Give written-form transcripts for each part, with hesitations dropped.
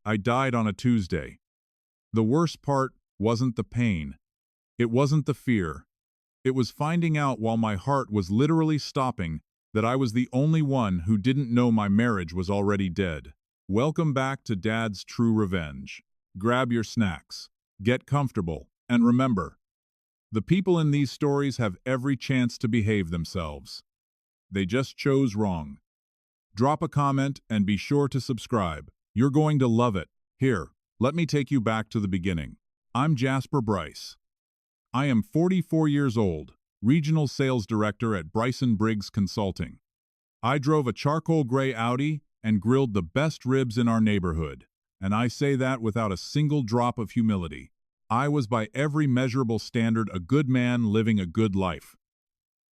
I died on a Tuesday. The worst part wasn't the pain. It wasn't the fear. It was finding out while my heart was literally stopping that I was the only one who didn't know my marriage was already dead. Welcome back to Dad's True Revenge. Grab your snacks, get comfortable, and remember, the people in these stories have every chance to behave themselves. They just chose wrong. Drop a comment and be sure to subscribe. You're going to love it. Here, let me take you back to the beginning. I'm Jasper Bryce. I am 44 years old, Regional Sales Director at Bryce & Briggs Consulting. I drove a charcoal gray Audi and grilled the best ribs in our neighborhood, and I say that without a single drop of humility. I was by every measurable standard a good man living a good life.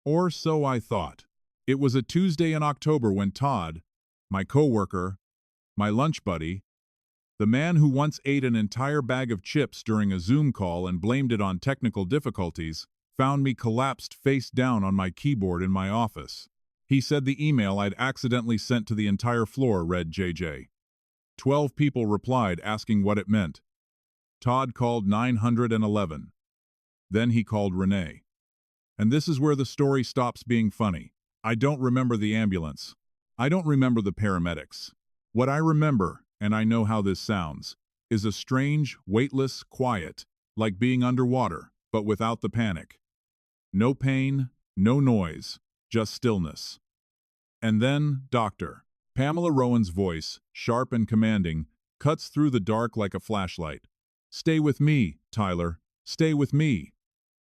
Or so I thought. It was a Tuesday in October when Todd, my coworker, my lunch buddy, the man who once ate an entire bag of chips during a Zoom call and blamed it on technical difficulties, found me collapsed face down on my keyboard in my office. He said the email I'd accidentally sent to the entire floor read JJ. 12 people replied asking what it meant. Todd called 911. Then he called Renee. And this is where the story stops being funny. I don't remember the ambulance. I don't remember the paramedics. What I remember, and I know how this sounds, is a strange, weightless quiet, like being underwater, but without the panic. No pain, no noise, just stillness. And then, Dr. Pamela Rowan's voice, sharp and commanding, cuts through the dark like a flashlight. "Stay with me, Tyler. Stay with me."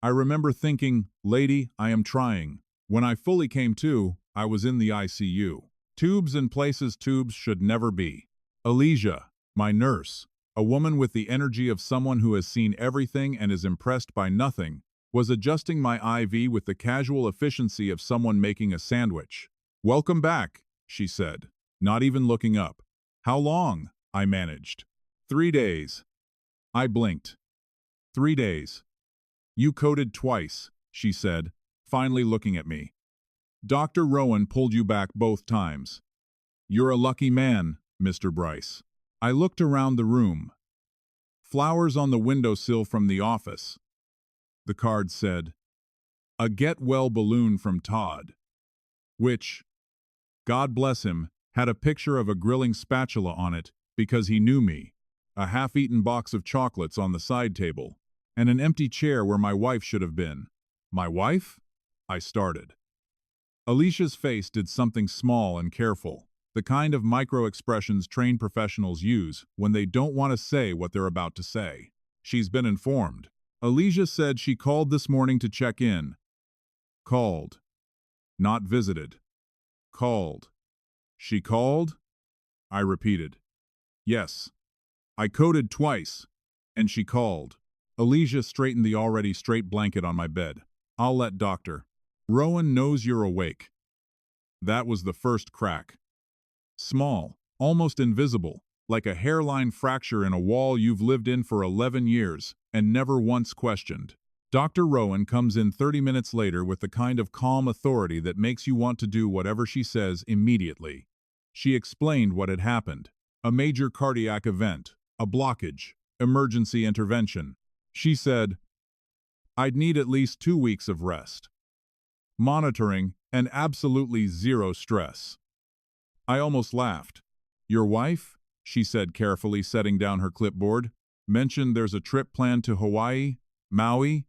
I remember thinking, "Lady, I am trying." When I fully came to, I was in the ICU. Tubes in places tubes should never be. Alicia, my nurse, a woman with the energy of someone who has seen everything and is impressed by nothing, was adjusting my IV with the casual efficiency of someone making a sandwich. "Welcome back," she said, not even looking up. "How long?" I managed. 3 days. I blinked. 3 days. "You coded twice," she said, finally looking at me. "Dr. Rowan pulled you back both times. You're a lucky man, Mr. Bryce." I looked around the room. Flowers on the windowsill from the office. The card said, "A get-well balloon from Todd," which, God bless him, had a picture of a grilling spatula on it because he knew me, a half-eaten box of chocolates on the side table, and an empty chair where my wife should have been. My wife? I started. Alicia's face did something small and careful, the kind of micro-expressions trained professionals use when they don't want to say what they're about to say. "She's been informed." Alicia said she called this morning to check in. Called. Not visited. Called. She called? I repeated. Yes. I coded twice, and she called. Alicia straightened the already straight blanket on my bed. "I'll let Dr. Rowan knows you're awake." That was the first crack. Small, almost invisible, like a hairline fracture in a wall you've lived in for 11 years and never once questioned. Dr. Rowan comes in 30 minutes later with the kind of calm authority that makes you want to do whatever she says immediately. She explained what had happened. A major cardiac event, a blockage, emergency intervention. She said, I'd need at least 2 weeks of rest, monitoring, and absolutely zero stress. I almost laughed. "Your wife," she said carefully, setting down her clipboard, "mentioned there's a trip planned to Hawaii, Maui?"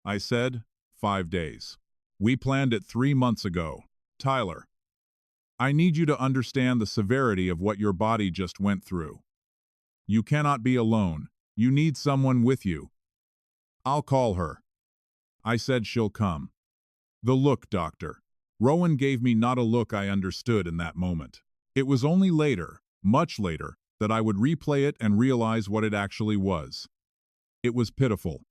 I said, 5 days. "We planned it 3 months ago. Tyler, I need you to understand the severity of what your body just went through. You cannot be alone. You need someone with you." "I'll call her." I said, "She'll come." The look, Dr. Rowan gave me not a look I understood in that moment. It was only later, much later, that I would replay it and realize what it actually was. It was pitiful.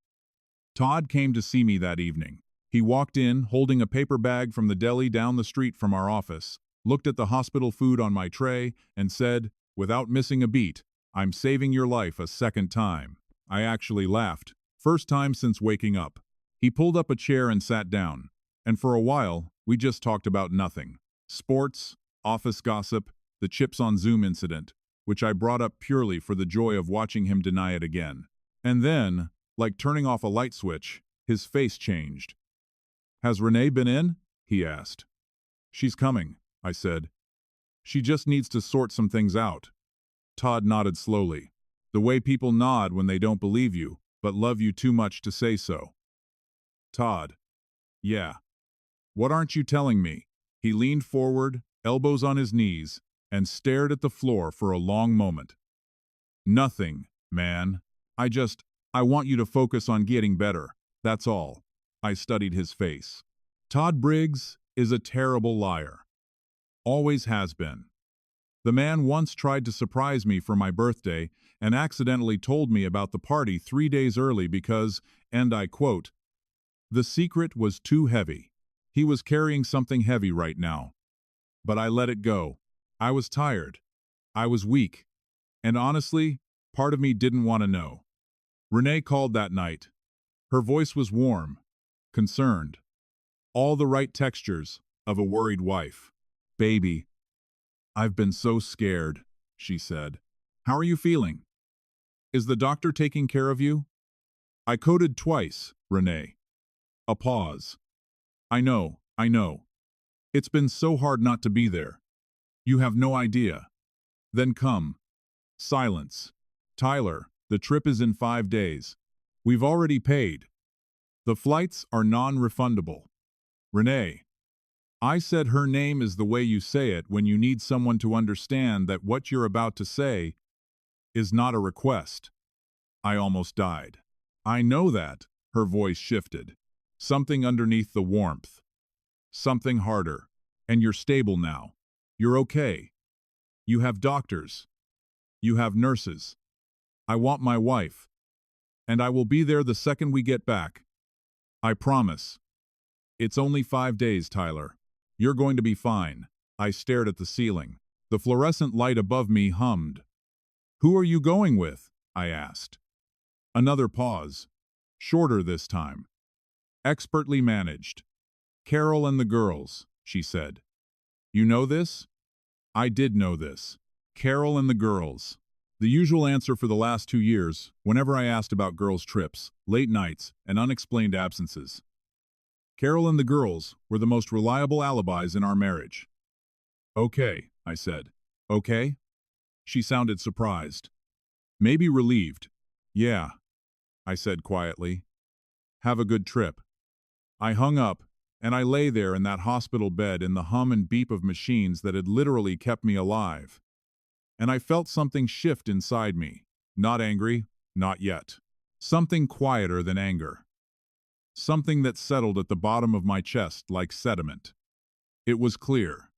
Todd came to see me that evening. He walked in, holding a paper bag from the deli down the street from our office, looked at the hospital food on my tray, and said, without missing a beat, "I'm saving your life a second time." I actually laughed. First time since waking up. He pulled up a chair and sat down, and for a while, we just talked about nothing. Sports, office gossip, the chips on Zoom incident. which I brought up purely for the joy of watching him deny it again. And then, like turning off a light switch, his face changed. "Has Renee been in?" he asked. "She's coming," I said. "She just needs to sort some things out." Todd nodded slowly, the way people nod when they don't believe you, but love you too much to say so. "Todd." "Yeah. What aren't you telling me?" He leaned forward, elbows on his knees, and stared at the floor for a long moment. "Nothing, man. I want you to focus on getting better. That's all." I studied his face. Todd Briggs is a terrible liar. Always has been. The man once tried to surprise me for my birthday and accidentally told me about the party 3 days early because, and I quote, "the secret was too heavy." He was carrying something heavy right now. But I let it go. I was tired. I was weak. And honestly, part of me didn't want to know. Renee called that night. Her voice was warm, concerned. All the right textures of a worried wife. "Baby, I've been so scared," she said. "How are you feeling? Is the doctor taking care of you?" I coded twice, Renee. A pause. I know. It's been so hard not to be there. You have no idea." Then come. Silence. "Tyler, the trip is in 5 days. We've already paid. The flights are non-refundable." Renee. I said her name is the way you say it when you need someone to understand that what you're about to say is not a request. I almost died. "I know that." Her voice shifted. Something underneath the warmth. Something harder. "And you're stable now. You're okay. You have doctors. You have nurses. I want my wife. And I will be there the second we get back. I promise. It's only 5 days, Tyler. You're going to be fine." I stared at the ceiling. The fluorescent light above me hummed. "Who are you going with?" I asked. Another pause. Shorter this time. "Expertly managed. Carol and the girls," she said. "You know this?" I did know this. Carol and the girls. The usual answer for the last 2 years, whenever I asked about girls' trips, late nights, and unexplained absences. Carol and the girls were the most reliable alibis in our marriage. "Okay," I said. "Okay?" She sounded surprised. Maybe relieved. "Yeah," I said quietly. "Have a good trip." I hung up, and I lay there in that hospital bed in the hum and beep of machines that had literally kept me alive. And I felt something shift inside me. Not angry, not yet. Something quieter than anger. Something that settled at the bottom of my chest like sediment. It was clear.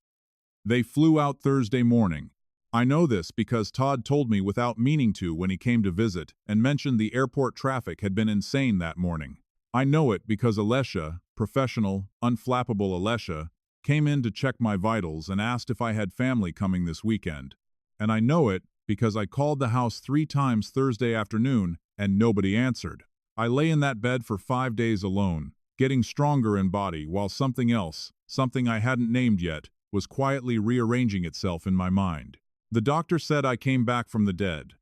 They flew out Thursday morning. I know this because Todd told me without meaning to when he came to visit and mentioned the airport traffic had been insane that morning. I know it because Alessia, professional, unflappable Alessia, came in to check my vitals and asked if I had family coming this weekend. And I know it because I called the house 3 times Thursday afternoon and nobody answered. I lay in that bed for 5 days alone, getting stronger in body while something else, something I hadn't named yet, was quietly rearranging itself in my mind. The doctor said I came back from the dead.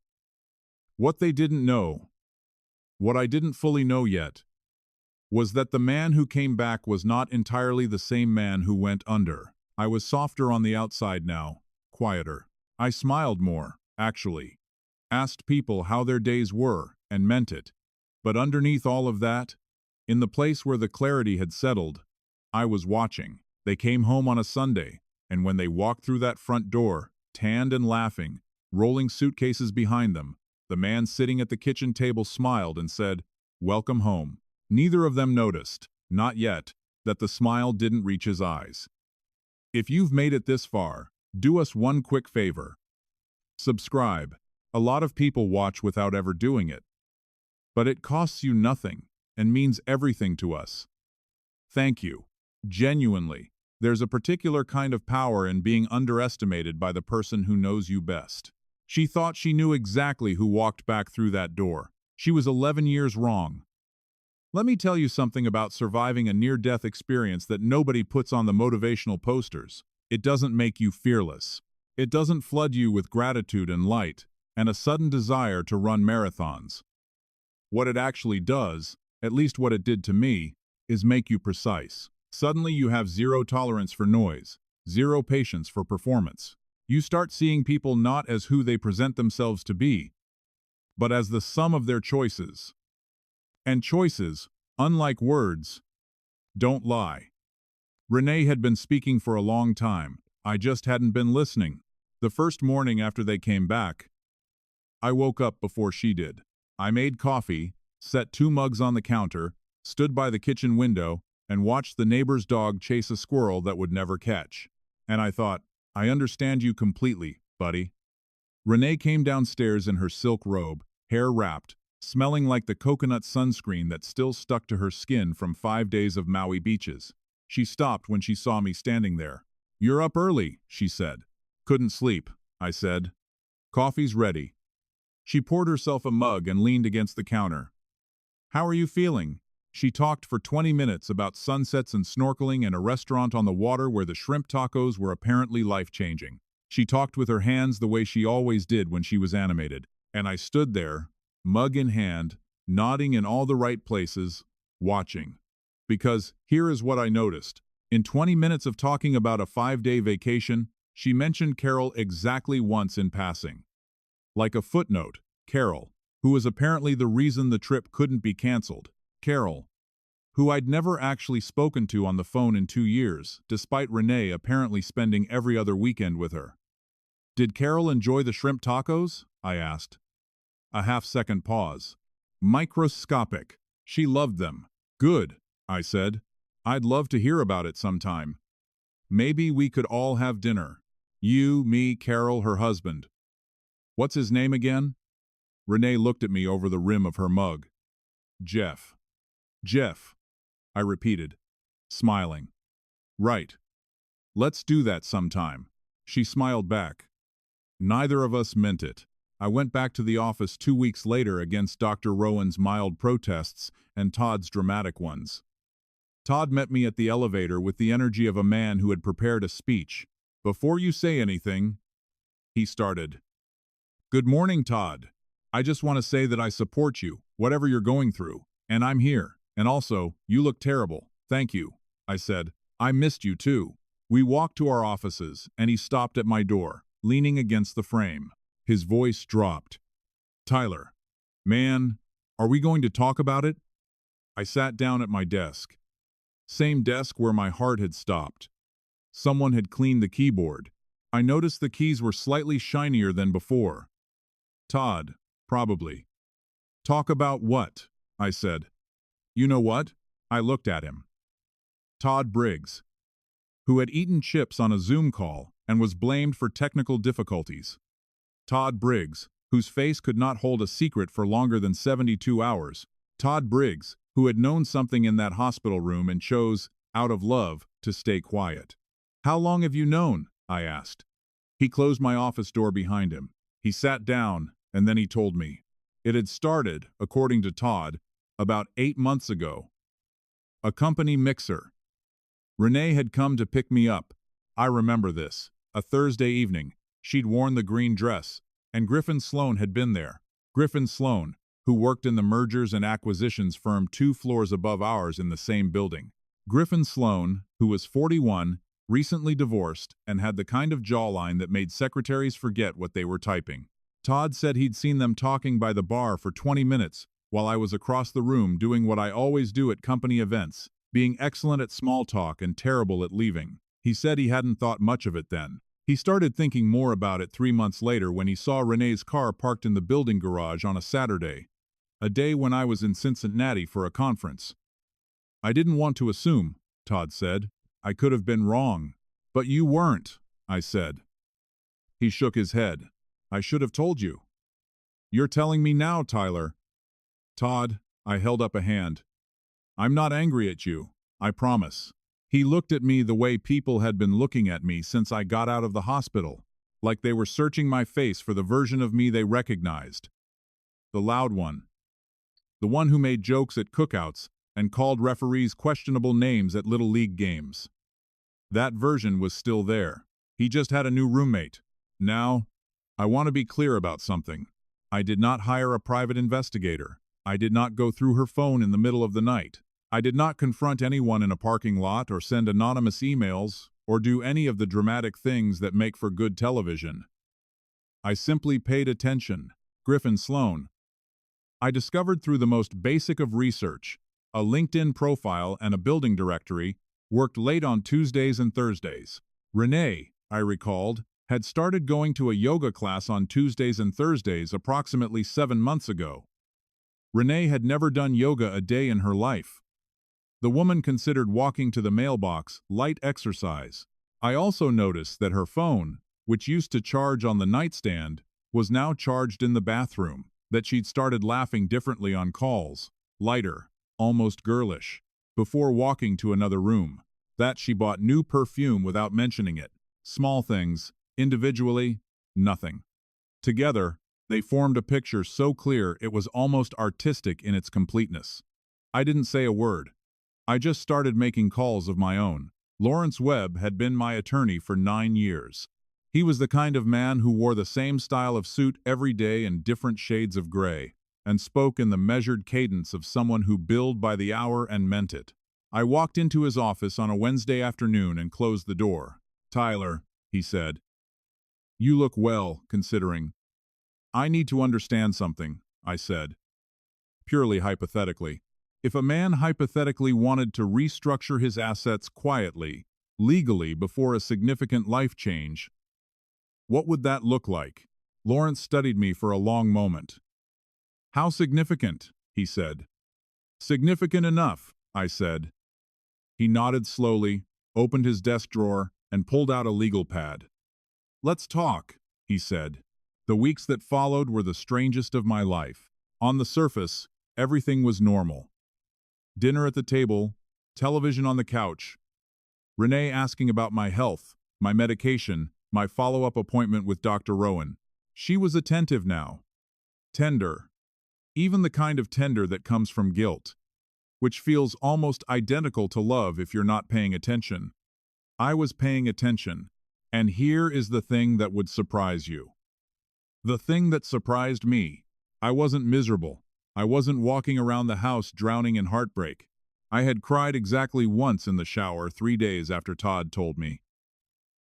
What they didn't know, what I didn't fully know yet, was that the man who came back was not entirely the same man who went under. I was softer on the outside now, quieter. I smiled more, actually. Asked people how their days were, and meant it. But underneath all of that, in the place where the clarity had settled, I was watching. They came home on a Sunday, and when they walked through that front door, tanned and laughing, rolling suitcases behind them, the man sitting at the kitchen table smiled and said, "Welcome home." Neither of them noticed, not yet, that the smile didn't reach his eyes. If you've made it this far, do us one quick favor. Subscribe. A lot of people watch without ever doing it. But it costs you nothing and means everything to us. Thank you. Genuinely. There's a particular kind of power in being underestimated by the person who knows you best. She thought she knew exactly who walked back through that door. She was 11 years wrong. Let me tell you something about surviving a near-death experience that nobody puts on the motivational posters. It doesn't make you fearless. It doesn't flood you with gratitude and light, and a sudden desire to run marathons. What it actually does, at least what it did to me, is make you precise. Suddenly you have zero tolerance for noise, zero patience for performance. You start seeing people not as who they present themselves to be, but as the sum of their choices. And choices, unlike words, don't lie. Renee had been speaking for a long time. I just hadn't been listening. The first morning after they came back, I woke up before she did. I made coffee, set 2 mugs on the counter, stood by the kitchen window, and watched the neighbor's dog chase a squirrel that would never catch. And I thought, I understand you completely, buddy. Renee came downstairs in her silk robe, hair wrapped, smelling like the coconut sunscreen that still stuck to her skin from 5 days of Maui beaches. She stopped when she saw me standing there. "You're up early," she said. "Couldn't sleep," I said. "Coffee's ready." She poured herself a mug and leaned against the counter. "How are you feeling?" She talked for 20 minutes about sunsets and snorkeling and a restaurant on the water where the shrimp tacos were apparently life-changing. She talked with her hands the way she always did when she was animated, and I stood there, mug in hand, nodding in all the right places, watching. Because here is what I noticed. In 20 minutes of talking about a 5-day vacation, she mentioned Carol exactly once in passing. Like a footnote, Carol, who was apparently the reason the trip couldn't be canceled. Carol, who I'd never actually spoken to on the phone in 2 years, despite Renee apparently spending every other weekend with her. "Did Carol enjoy the shrimp tacos?" I asked. A half-second pause. "Microscopic. She loved them." "Good," I said. "I'd love to hear about it sometime. Maybe we could all have dinner. You, me, Carol, her husband." "What's his name again?" Renee looked at me over the rim of her mug. "Jeff." "Jeff," I repeated, smiling. "Right. Let's do that sometime." She smiled back. Neither of us meant it. I went back to the office 2 weeks later against Dr. Rowan's mild protests and Todd's dramatic ones. Todd met me at the elevator with the energy of a man who had prepared a speech. "Before you say anything," he started. "Good morning, Todd. I just want to say that I support you, whatever you're going through, and I'm here. And also, you look terrible." "Thank you," I said. "I missed you too." We walked to our offices, and he stopped at my door, leaning against the frame. His voice dropped. "Tyler, man, are we going to talk about it?" I sat down at my desk. Same desk where my heart had stopped. Someone had cleaned the keyboard. I noticed the keys were slightly shinier than before. "Todd, probably." "Talk about what?" I said. "You know what?" I looked at him. Todd Briggs, who had eaten chips on a Zoom call and was blamed for technical difficulties. Todd Briggs, whose face could not hold a secret for longer than 72 hours. Todd Briggs, who had known something in that hospital room and chose, out of love, to stay quiet. "How long have you known?" I asked. He closed my office door behind him. He sat down, and then he told me. It had started, according to Todd, about 8 months ago. A company mixer. Renee had come to pick me up. I remember this. A Thursday evening. She'd worn the green dress, and Griffin Sloan had been there. Griffin Sloan, who worked in the mergers and acquisitions firm 2 floors above ours in the same building. Griffin Sloan, who was 41, recently divorced, and had the kind of jawline that made secretaries forget what they were typing. Todd said he'd seen them talking by the bar for 20 minutes, while I was across the room doing what I always do at company events, being excellent at small talk and terrible at leaving. He said he hadn't thought much of it then. He started thinking more about it 3 months later when he saw Renee's car parked in the building garage on a Saturday, a day when I was in Cincinnati for a conference. "I didn't want to assume," Todd said. "I could have been wrong." "But you weren't," I said. He shook his head. "I should have told you." "You're telling me now, Tyler." "Todd," I held up a hand. "I'm not angry at you, I promise." He looked at me the way people had been looking at me since I got out of the hospital, like they were searching my face for the version of me they recognized. The loud one. The one who made jokes at cookouts and called referees questionable names at Little League games. That version was still there. He just had a new roommate. Now, I want to be clear about something. I did not hire a private investigator. I did not go through her phone in the middle of the night. I did not confront anyone in a parking lot or send anonymous emails or do any of the dramatic things that make for good television. I simply paid attention. Griffin Sloan. I discovered through the most basic of research, a LinkedIn profile and a building directory, worked late on Tuesdays and Thursdays. Renee, I recalled, had started going to a yoga class on Tuesdays and Thursdays approximately 7 months ago. Renee had never done yoga a day in her life. The woman considered walking to the mailbox light exercise. I also noticed that her phone, which used to charge on the nightstand, was now charged in the bathroom, that she'd started laughing differently on calls, lighter, almost girlish, before walking to another room, that she bought new perfume without mentioning it. Small things, individually, nothing. Together, they formed a picture so clear it was almost artistic in its completeness. I didn't say a word. I just started making calls of my own. Lawrence Webb had been my attorney for 9 years. He was the kind of man who wore the same style of suit every day in different shades of gray, and spoke in the measured cadence of someone who billed by the hour and meant it. I walked into his office on a Wednesday afternoon and closed the door. "Tyler," he said, "you look well, considering." "I need to understand something," I said. Purely hypothetically. If a man hypothetically wanted to restructure his assets quietly, legally before a significant life change, what would that look like? Lawrence studied me for a long moment. "How significant?" he said. "Significant enough," I said. He nodded slowly, opened his desk drawer, and pulled out a legal pad. "Let's talk," he said. The weeks that followed were the strangest of my life. On the surface, everything was normal. Dinner at the table, television on the couch, Renee asking about my health, my medication, my follow-up appointment with Dr. Rowan. She was attentive now. Tender. Even the kind of tender that comes from guilt, which feels almost identical to love if you're not paying attention. I was paying attention, and here is the thing that would surprise you. The thing that surprised me. I wasn't miserable. I wasn't walking around the house drowning in heartbreak. I had cried exactly once in the shower 3 days after Todd told me.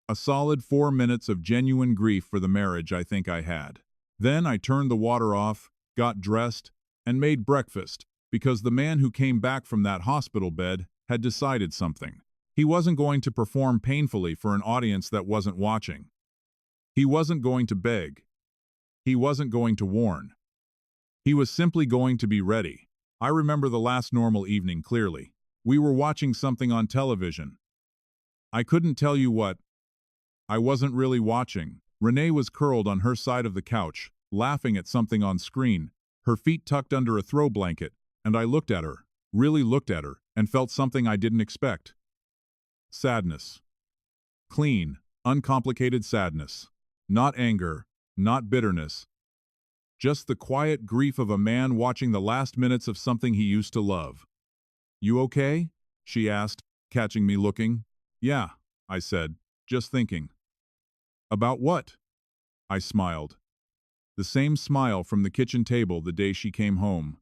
A solid 4 minutes of genuine grief for the marriage I think I had. Then I turned the water off, got dressed, and made breakfast, because the man who came back from that hospital bed had decided something. He wasn't going to perform painfully for an audience that wasn't watching. He wasn't going to beg. He wasn't going to warn. He was simply going to be ready. I remember the last normal evening clearly. We were watching something on television. I couldn't tell you what. I wasn't really watching. Renee was curled on her side of the couch, laughing at something on screen, her feet tucked under a throw blanket, and I looked at her, really looked at her, and felt something I didn't expect. Sadness. Clean, uncomplicated sadness. Not anger, not bitterness. Just the quiet grief of a man watching the last minutes of something he used to love. "You okay?" she asked, catching me looking. "Yeah," I said, "just thinking." "About what?" I smiled. The same smile from the kitchen table the day she came home.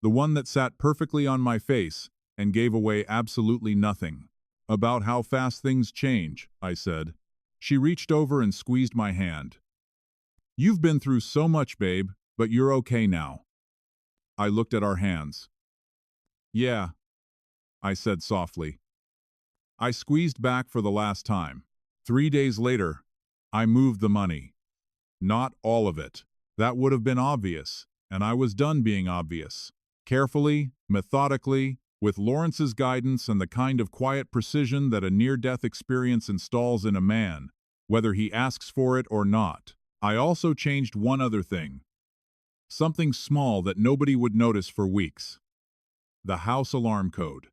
The one that sat perfectly on my face and gave away absolutely nothing. "About how fast things change," I said. She reached over and squeezed my hand. "You've been through so much, babe, but you're okay now." I looked at our hands. "Yeah," I said softly. I squeezed back for the last time. 3 days later, I moved the money. Not all of it. That would have been obvious, and I was done being obvious. Carefully, methodically, with Lawrence's guidance and the kind of quiet precision that a near-death experience installs in a man, whether he asks for it or not. I also changed one other thing. Something small that nobody would notice for weeks. The house alarm code.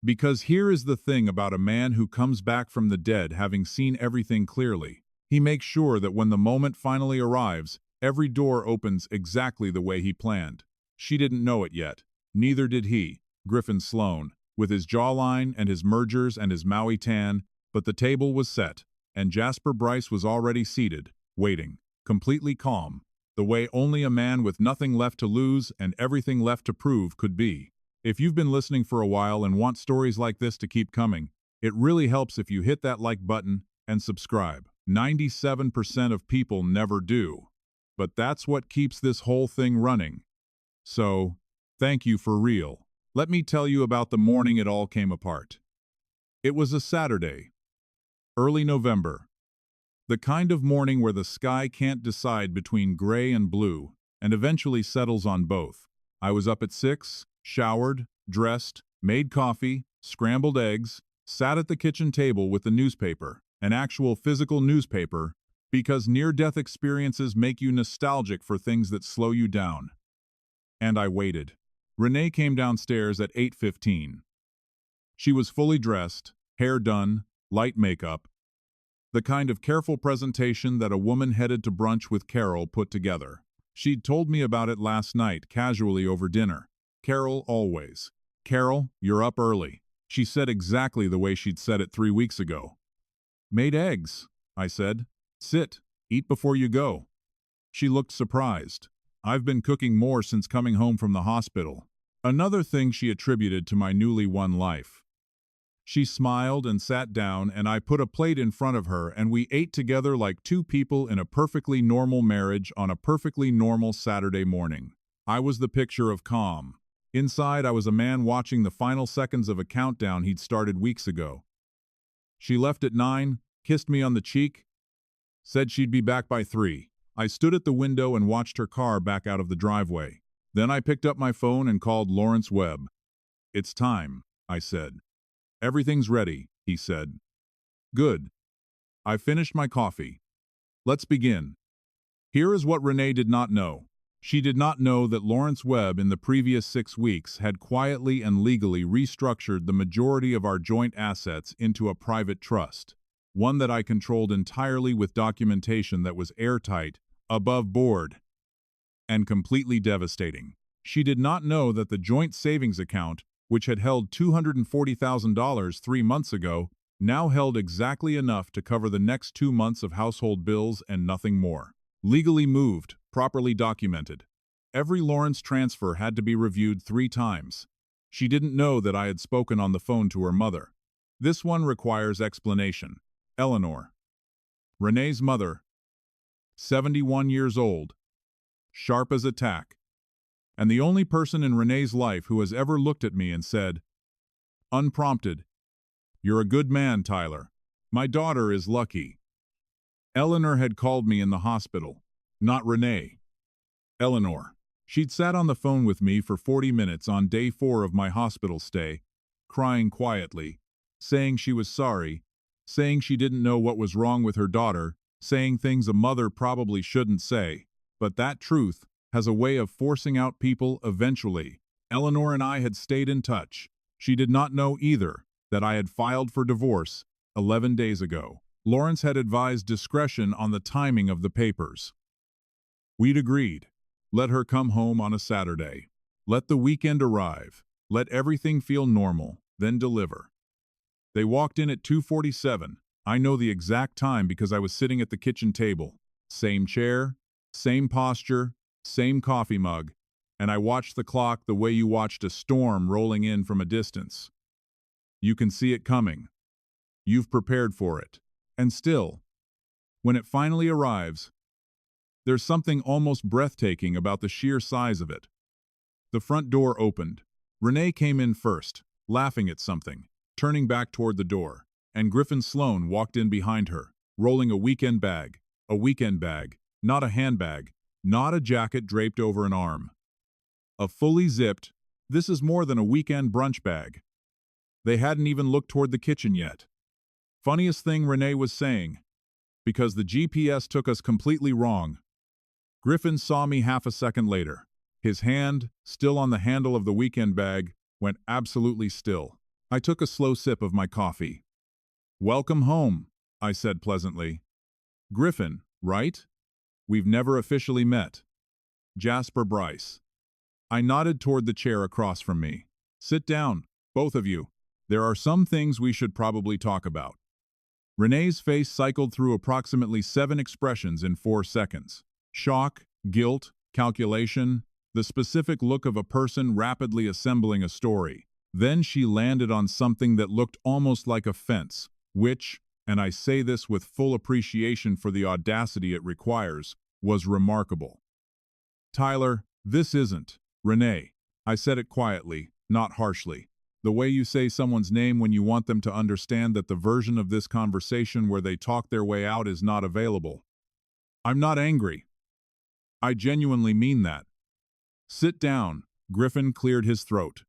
Because here is the thing about a man who comes back from the dead having seen everything clearly. He makes sure that when the moment finally arrives, every door opens exactly the way he planned. She didn't know it yet. Neither did he, Griffin Sloan, with his jawline and his mergers and his Maui tan, but the table was set, and Jasper Bryce was already seated, waiting, completely calm, the way only a man with nothing left to lose and everything left to prove could be. If you've been listening for a while and want stories like this to keep coming, it really helps if you hit that like button and subscribe. 97% of people never do. But that's what keeps this whole thing running. So, thank you for real. Let me tell you about the morning it all came apart. It was a Saturday, early November. The kind of morning where the sky can't decide between gray and blue, and eventually settles on both. I was up at 6, showered, dressed, made coffee, scrambled eggs, sat at the kitchen table with the newspaper, an actual physical newspaper, because near-death experiences make you nostalgic for things that slow you down. And I waited. Renee came downstairs at 8:15. She was fully dressed, hair done, light makeup, the kind of careful presentation that a woman headed to brunch with Carol put together. She'd told me about it last night, casually over dinner. Carol always. "Carol, you're up early." She said exactly the way she'd said it 3 weeks ago. "Made eggs," I said. "Sit, eat before you go." She looked surprised. "I've been cooking more since coming home from the hospital." Another thing she attributed to my newly won life. She smiled and sat down, and I put a plate in front of her, and we ate together like two people in a perfectly normal marriage on a perfectly normal Saturday morning. I was the picture of calm. Inside, I was a man watching the final seconds of a countdown he'd started weeks ago. She left at 9, kissed me on the cheek, said she'd be back by 3. I stood at the window and watched her car back out of the driveway. Then I picked up my phone and called Lawrence Webb. "It's time," I said. "Everything's ready," he said. "Good. I finished my coffee. Let's begin." Here is what Renee did not know. She did not know that Lawrence Webb in the previous 6 weeks had quietly and legally restructured the majority of our joint assets into a private trust, one that I controlled entirely with documentation that was airtight, above board, and completely devastating. She did not know that the joint savings account, which had held $240,000 3 months ago, now held exactly enough to cover the next 2 months of household bills and nothing more. Legally moved, properly documented. Every Lawrence transfer had to be reviewed 3 times. She didn't know that I had spoken on the phone to her mother. This one requires explanation. Eleanor, Renee's mother, 71 years old, sharp as a tack, and the only person in Renee's life who has ever looked at me and said, unprompted, "You're a good man, Tyler. My daughter is lucky." Eleanor had called me in the hospital, not Renee. Eleanor. She'd sat on the phone with me for 40 minutes on day 4 of my hospital stay, crying quietly, saying she was sorry, saying she didn't know what was wrong with her daughter, saying things a mother probably shouldn't say, but that truth has a way of forcing out people eventually. Eleanor and I had stayed in touch. She did not know either that I had filed for divorce 11 days ago. Lawrence had advised discretion on the timing of the papers. We'd agreed. Let her come home on a Saturday. Let the weekend arrive. Let everything feel normal, then deliver. They walked in at 2:47. I know the exact time because I was sitting at the kitchen table. Same chair, same posture, same coffee mug, and I watched the clock the way you watched a storm rolling in from a distance. You can see it coming. You've prepared for it. And still, when it finally arrives, there's something almost breathtaking about the sheer size of it. The front door opened. Renee came in first, laughing at something, turning back toward the door, and Griffin Sloan walked in behind her, rolling a weekend bag, not a handbag, not a jacket draped over an arm. A fully zipped, this is more than a weekend brunch bag. They hadn't even looked toward the kitchen yet. Funniest thing Renee was saying, because the GPS took us completely wrong. Griffin saw me half a second later. His hand, still on the handle of the weekend bag, went absolutely still. I took a slow sip of my coffee. "Welcome home," I said pleasantly. "Griffin, right? We've never officially met." "Jasper Bryce." I nodded toward the chair across from me. "Sit down, both of you. There are some things we should probably talk about." Renee's face cycled through approximately 7 expressions in 4 seconds. Shock, guilt, calculation, the specific look of a person rapidly assembling a story. Then she landed on something that looked almost like a fence, which, and I say this with full appreciation for the audacity it requires, was remarkable. "Tyler, this isn't Renee." I said it quietly, not harshly. The way you say someone's name when you want them to understand that the version of this conversation where they talk their way out is not available. "I'm not angry. I genuinely mean that." "Sit down." Griffin cleared his throat.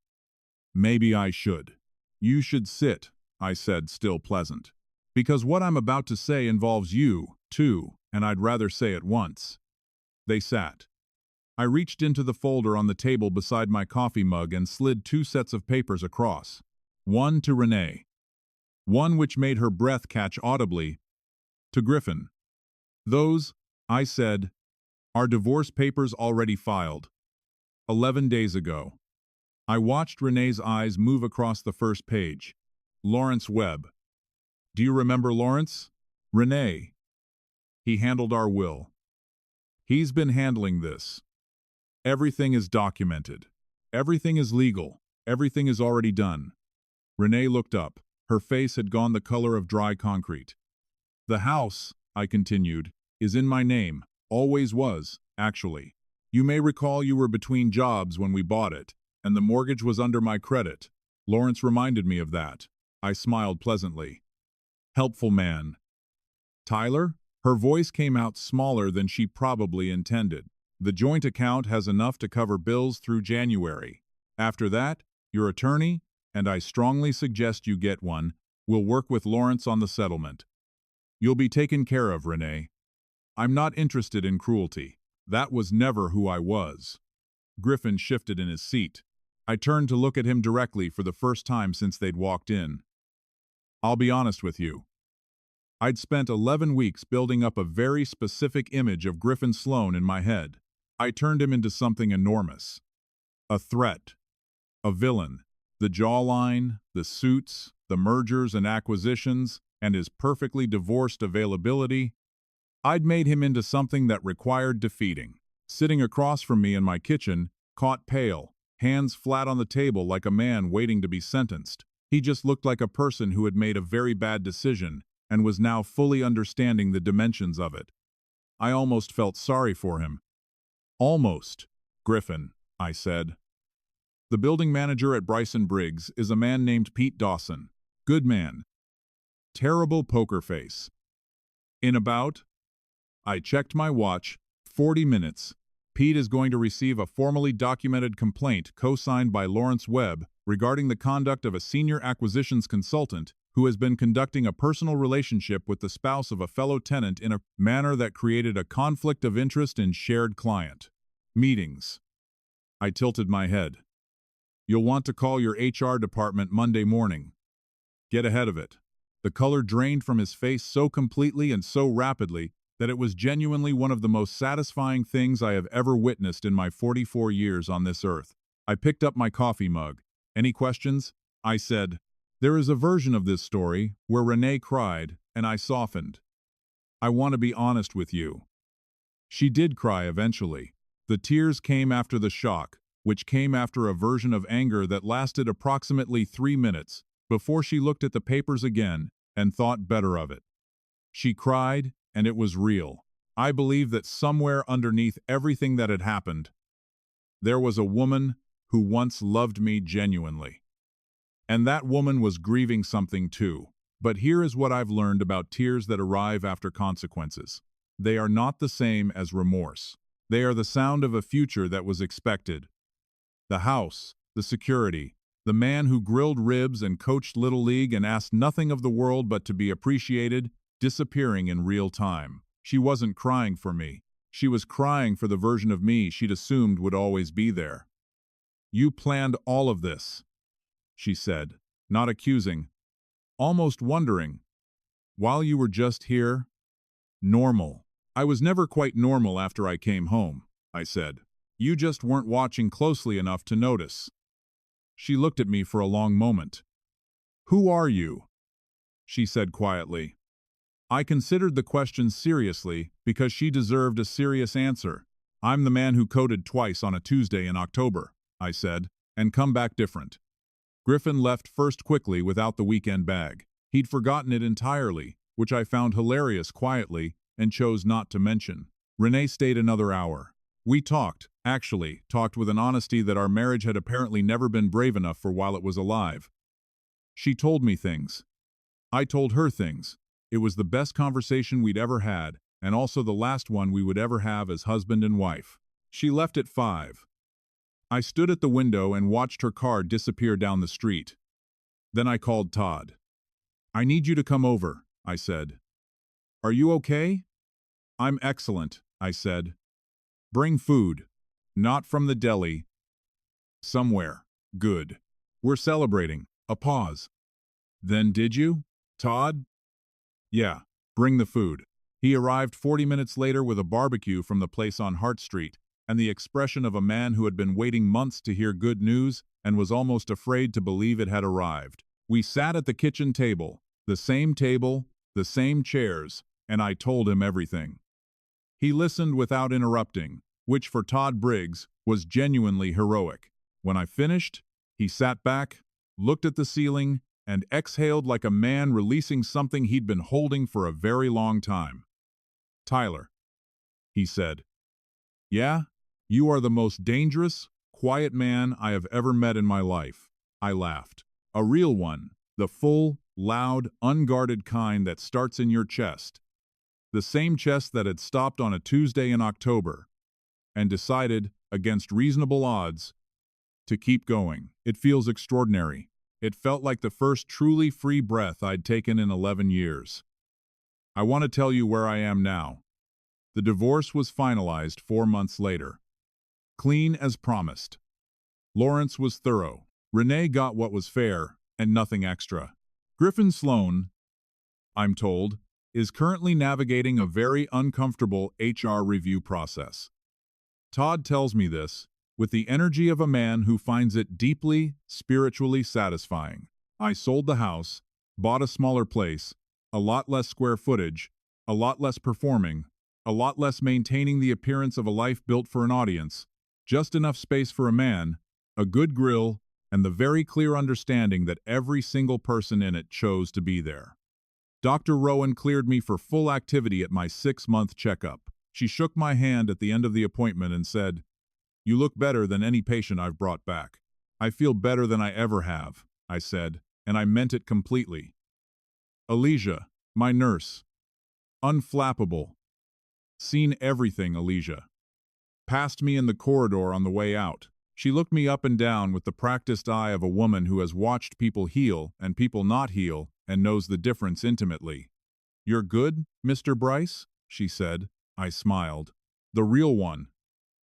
"Maybe I should." "You should sit," I said, still pleasant. "Because what I'm about to say involves you, too, and I'd rather say it once." They sat. I reached into the folder on the table beside my coffee mug and slid 2 sets of papers across. One to Renee. One which made her breath catch audibly. To Griffin. "Those," I said, "are divorce papers already filed. 11 days ago." I watched Renee's eyes move across the first page. "Lawrence Webb. Do you remember Lawrence?" "Renee. He handled our will. He's been handling this. Everything is documented. Everything is legal. Everything is already done." Renee looked up. Her face had gone the color of dry concrete. "The house," I continued, "is in my name. Always was, actually. You may recall you were between jobs when we bought it, and the mortgage was under my credit. Lawrence reminded me of that." I smiled pleasantly. "Helpful man." "Tyler?" Her voice came out smaller than she probably intended. "The joint account has enough to cover bills through January. After that, your attorney, and I strongly suggest you get one, will work with Lawrence on the settlement. You'll be taken care of, Renee. I'm not interested in cruelty. That was never who I was." Griffin shifted in his seat. I turned to look at him directly for the first time since they'd walked in. "I'll be honest with you. I'd spent 11 weeks building up a very specific image of Griffin Sloan in my head. I turned him into something enormous. A threat. A villain. The jawline, the suits, the mergers and acquisitions, and his perfectly divorced availability. I'd made him into something that required defeating. Sitting across from me in my kitchen, caught pale, hands flat on the table like a man waiting to be sentenced, he just looked like a person who had made a very bad decision and was now fully understanding the dimensions of it. I almost felt sorry for him. "Almost, Griffin," I said. "The building manager at Bryce & Briggs is a man named Pete Dawson. Good man. Terrible poker face. In about," I checked my watch, "40 minutes, Pete is going to receive a formally documented complaint co-signed by Lawrence Webb regarding the conduct of a senior acquisitions consultant who has been conducting a personal relationship with the spouse of a fellow tenant in a manner that created a conflict of interest in shared client meetings." I tilted my head. "You'll want to call your HR department Monday morning. Get ahead of it." The color drained from his face so completely and so rapidly that it was genuinely one of the most satisfying things I have ever witnessed in my 44 years on this earth. I picked up my coffee mug. "Any questions?" I said. There is a version of this story where Renee cried and I softened. "I want to be honest with you." She did cry eventually. The tears came after the shock, which came after a version of anger that lasted approximately 3 minutes, before she looked at the papers again and thought better of it. She cried, and it was real. I believe that somewhere underneath everything that had happened, there was a woman who once loved me genuinely. And that woman was grieving something too. But here is what I've learned about tears that arrive after consequences. They are not the same as remorse. They are the sound of a future that was expected. The house, the security, the man who grilled ribs and coached Little League and asked nothing of the world but to be appreciated, disappearing in real time. She wasn't crying for me. She was crying for the version of me she'd assumed would always be there. "You planned all of this," she said, not accusing, almost wondering. "While you were just here?" "Normal." "I was never quite normal after I came home," I said. "You just weren't watching closely enough to notice." She looked at me for a long moment. "Who are you?" she said quietly. I considered the question seriously because she deserved a serious answer. I'm the man who coded twice on a Tuesday in October, I said, and come back different. Griffin left first quickly without the weekend bag. He'd forgotten it entirely, which I found hilarious quietly and chose not to mention. Renee stayed another hour. We talked with an honesty that our marriage had apparently never been brave enough for while it was alive. She told me things. I told her things. It was the best conversation we'd ever had, and also the last one we would ever have as husband and wife. She left at 5. I stood at the window and watched her car disappear down the street. Then I called Todd. I need you to come over, I said. Are you okay? I'm excellent, I said. Bring food. Not from the deli. Somewhere. Good. We're celebrating. A pause. Then did you, Todd? Yeah. Bring the food. He arrived 40 minutes later with a barbecue from the place on Hart Street, and the expression of a man who had been waiting months to hear good news and was almost afraid to believe it had arrived. We sat at the kitchen table, the same chairs, and I told him everything. He listened without interrupting, which for Todd Briggs was genuinely heroic. When I finished, he sat back, looked at the ceiling, and exhaled like a man releasing something he'd been holding for a very long time. Tyler, he said. Yeah, you are the most dangerous, quiet man I have ever met in my life. I laughed. A real one, the full, loud, unguarded kind that starts in your chest. The same chest that had stopped on a Tuesday in October and decided, against reasonable odds, to keep going. It feels extraordinary. It felt like the first truly free breath I'd taken in 11 years. I want to tell you where I am now. The divorce was finalized 4 months later. Clean as promised. Lawrence was thorough. Renee got what was fair and nothing extra. Griffin Sloan, I'm told, is currently navigating a very uncomfortable HR review process. Todd tells me this with the energy of a man who finds it deeply, spiritually satisfying. I sold the house, bought a smaller place, a lot less square footage, a lot less performing, a lot less maintaining the appearance of a life built for an audience, just enough space for a man, a good grill, and the very clear understanding that every single person in it chose to be there. Dr. Rowan cleared me for full activity at my 6-month checkup. She shook my hand at the end of the appointment and said, "You look better than any patient I've brought back." "I feel better than I ever have," I said, and I meant it completely. Alicia, my nurse. Unflappable. Seen everything, Alicia. Passed me in the corridor on the way out. She looked me up and down with the practiced eye of a woman who has watched people heal and people not heal and knows the difference intimately. "You're good, Mr. Bryce?" she said. I smiled. "The real one.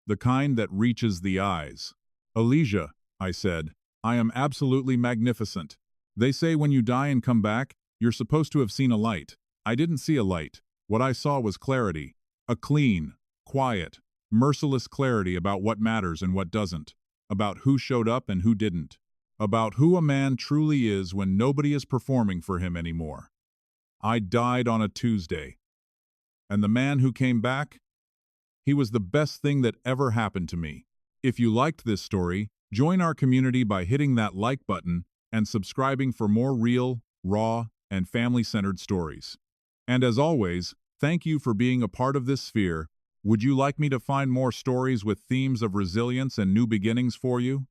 The kind that reaches the eyes." "Alicia," I said, "I am absolutely magnificent. They say when you die and come back, you're supposed to have seen a light. I didn't see a light. What I saw was clarity. A clean, quiet, merciless clarity about what matters and what doesn't. About who showed up and who didn't. About who a man truly is when nobody is performing for him anymore. I died on a Tuesday. And the man who came back? He was the best thing that ever happened to me. If you liked this story, join our community by hitting that like button and subscribing for more real, raw, and family-centered stories. And as always, thank you for being a part of this sphere. Would you like me to find more stories with themes of resilience and new beginnings for you?